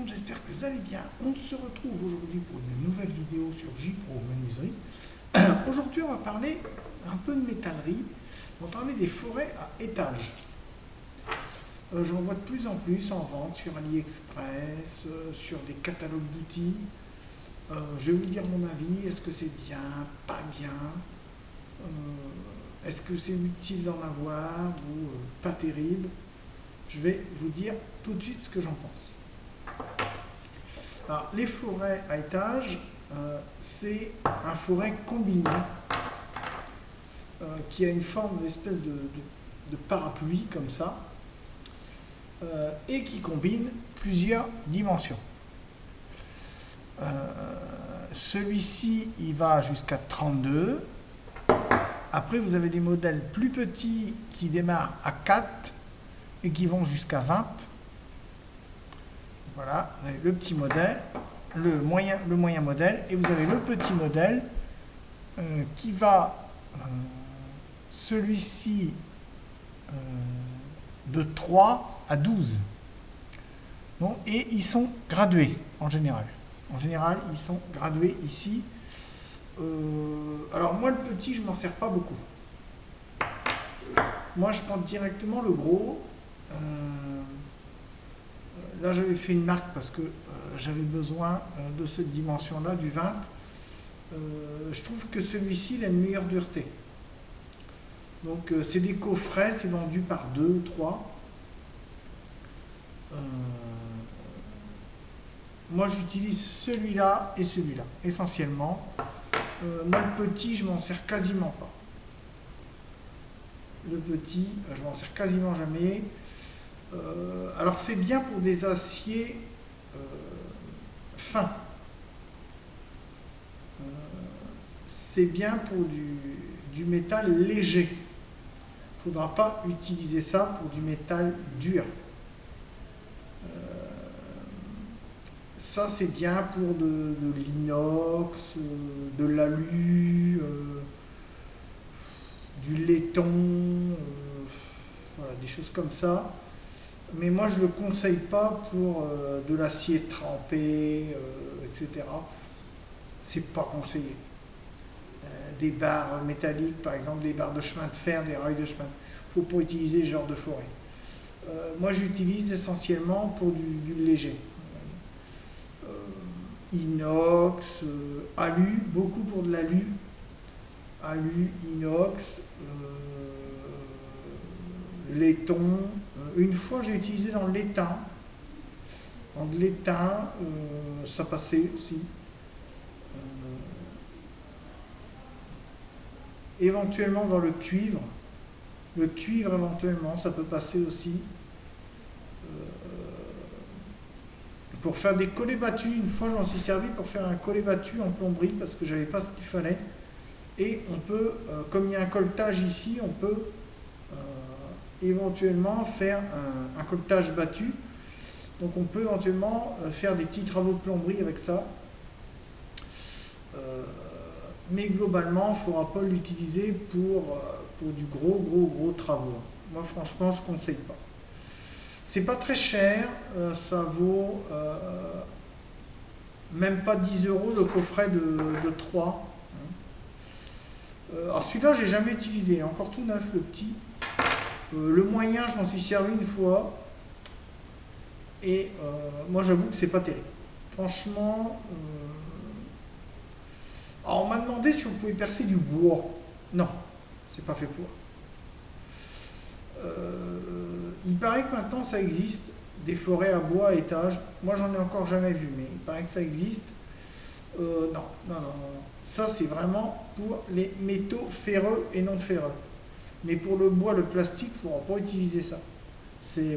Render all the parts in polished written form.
monde, j'espère que vous allez bien. On se retrouve aujourd'hui pour une nouvelle vidéo sur J-Pro Menuiserie. Aujourd'hui, on va parler un peu de métallerie. On va parler des forêts à étages. J'en vois de plus en plus en vente sur AliExpress, sur des catalogues d'outils. Je vais vous dire mon avis. Est-ce que c'est bien, pas bien? Est-ce que c'est utile d'en avoir ou pas terrible? Je vais vous dire tout de suite ce que j'en pense. Alors, les forêts à étages, c'est un forêt combiné qui a une forme d'espèce de parapluie comme ça et qui combine plusieurs dimensions. Celui-ci, il va jusqu'à 32. Après, vous avez des modèles plus petits qui démarrent à 4 et qui vont jusqu'à 20. Voilà, vous avez le petit modèle, le moyen modèle, et vous avez le petit modèle qui va, celui-ci, de 3 à 12. Bon, et ils sont gradués en général. En général, ils sont gradués ici. Alors moi, le petit, je m'en sers pas beaucoup. Moi, je prends directement le gros. Là, j'avais fait une marque parce que j'avais besoin de cette dimension-là, du 20. Je trouve que celui-ci, il a une meilleure dureté. Donc, c'est des coffrets, c'est vendu par 2, 3. Moi, j'utilise celui-là et celui-là, essentiellement. Moi, le petit, je m'en sers quasiment pas. Le petit, je m'en sers quasiment jamais. Alors c'est bien pour des aciers fins. C'est bien pour du métal léger. Il ne faudra pas utiliser ça pour du métal dur. Ça c'est bien pour de l'inox, de l'alu, du laiton, voilà, des choses comme ça. Mais moi, je ne le conseille pas pour de l'acier trempé, etc. C'est pas conseillé. Des barres métalliques, par exemple, des barres de chemin de fer, des rails de chemin. Il ne faut pas utiliser ce genre de forêt. Moi, j'utilise essentiellement pour du léger. Inox, alu, beaucoup pour de l'alu. Alu, inox, laiton. Une fois j'ai utilisé dans le laitin. Dans le laitin, ça passait aussi. Éventuellement dans le cuivre. Le cuivre éventuellement, ça peut passer aussi. Pour faire des collets battus, une fois j'en suis servi pour faire un collet battu en plomberie parce que j'avais pas ce qu'il fallait. Et on peut, comme il y a un colletage ici, on peut éventuellement faire un colletage battu. Donc on peut éventuellement faire des petits travaux de plomberie avec ça. Mais globalement, il ne faudra pas l'utiliser pour du gros travaux. Moi franchement, je ne conseille pas. C'est pas très cher, ça vaut même pas 10 € le coffret de 3. Alors celui-là, j'ai jamais utilisé, encore tout neuf le petit. Le moyen, je m'en suis servi une fois. Et moi, j'avoue que c'est pas terrible. Franchement, alors on m'a demandé si on pouvait percer du bois. Non, c'est pas fait pour. Il paraît que maintenant ça existe, des forêts à bois à étage. Moi, j'en ai encore jamais vu, mais il paraît que ça existe. Non. Ça, c'est vraiment pour les métaux ferreux et non ferreux. Mais pour le bois, le plastique, il ne faudra pas utiliser ça.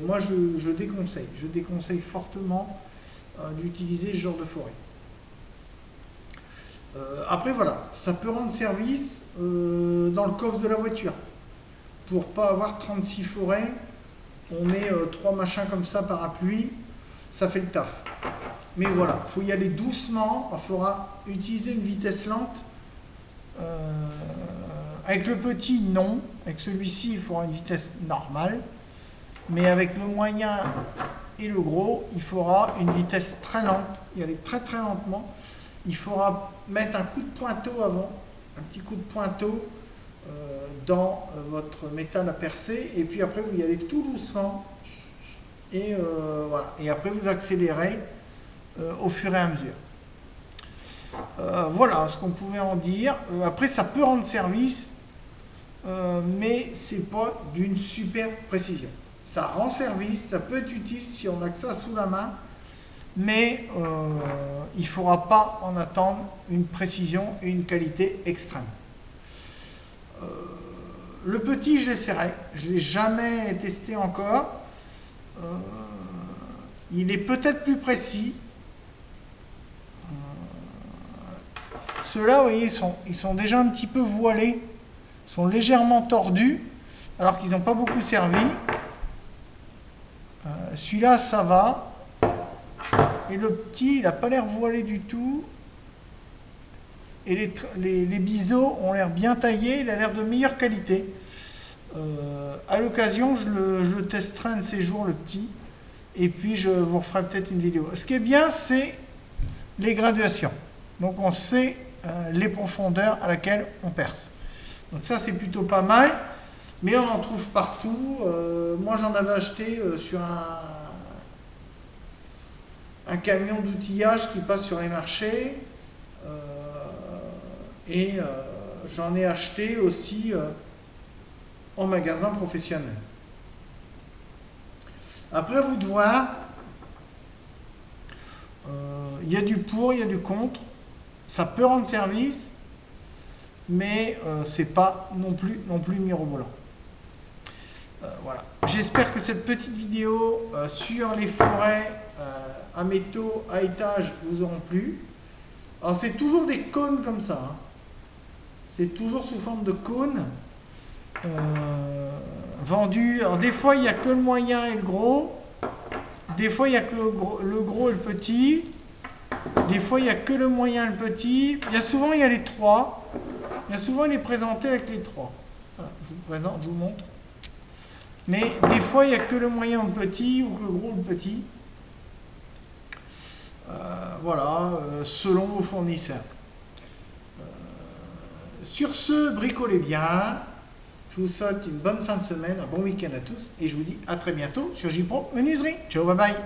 Moi, je déconseille. Je déconseille fortement d'utiliser ce genre de forêt. Après, voilà, ça peut rendre service dans le coffre de la voiture. Pour ne pas avoir 36 forêts, on met 3 machins comme ça, parapluie, ça fait le taf. Mais voilà, il faut y aller doucement, il faudra utiliser une vitesse lente. Avec le petit, non. Avec celui-ci, il faudra une vitesse normale. Mais avec le moyen et le gros, il faudra une vitesse très lente, y aller très très lentement. Il faudra mettre un coup de pointeau avant, un petit coup de pointeau dans votre métal à percer, et puis après vous y allez tout doucement, et voilà. Et après vous accélérez au fur et à mesure. Voilà ce qu'on pouvait en dire. Après, ça peut rendre service, mais c'est pas d'une super précision. Ça rend service, ça peut être utile si on a que ça sous la main, mais il ne faudra pas en attendre une précision et une qualité extrême. Le petit, je l'essaierai. Je ne l'ai jamais testé encore. Il est peut-être plus précis. Ceux-là, vous voyez, ils sont déjà un petit peu voilés, sont légèrement tordus, alors qu'ils n'ont pas beaucoup servi. Celui-là, ça va. Et le petit, il n'a pas l'air voilé du tout. Et les biseaux ont l'air bien taillés, il a l'air de meilleure qualité. À l'occasion, je le testerai un de ces jours, le petit. Et puis, je vous referai peut-être une vidéo. Ce qui est bien, c'est les graduations. Donc, on sait les profondeurs à laquelle on perce. Donc ça, c'est plutôt pas mal. Mais on en trouve partout. Moi, j'en avais acheté sur un camion d'outillage qui passe sur les marchés. J'en ai acheté aussi en magasin professionnel. Après, à vous de voir. Il y a du pour, il y a du contre. Ça peut rendre service, mais c'est pas non plus mirobolant. Voilà. J'espère que cette petite vidéo sur les forêts à métaux à étage vous auront plu. Alors c'est toujours des cônes comme ça. Hein. C'est toujours sous forme de cônes vendus. Alors des fois il n'y a que le moyen et le gros. Des fois il n'y a que le gros et le petit. Des fois il n'y a que le moyen et le petit. Il y a les trois. Il est présenté avec les trois. Voilà, je vous montre. Mais des fois il n'y a que le moyen ou le petit, ou que le gros ou le petit. Voilà, selon vos fournisseurs. Sur ce, bricolez bien. Je vous souhaite une bonne fin de semaine, un bon week-end à tous, et je vous dis à très bientôt sur JPro Menuiserie. Ciao, bye bye.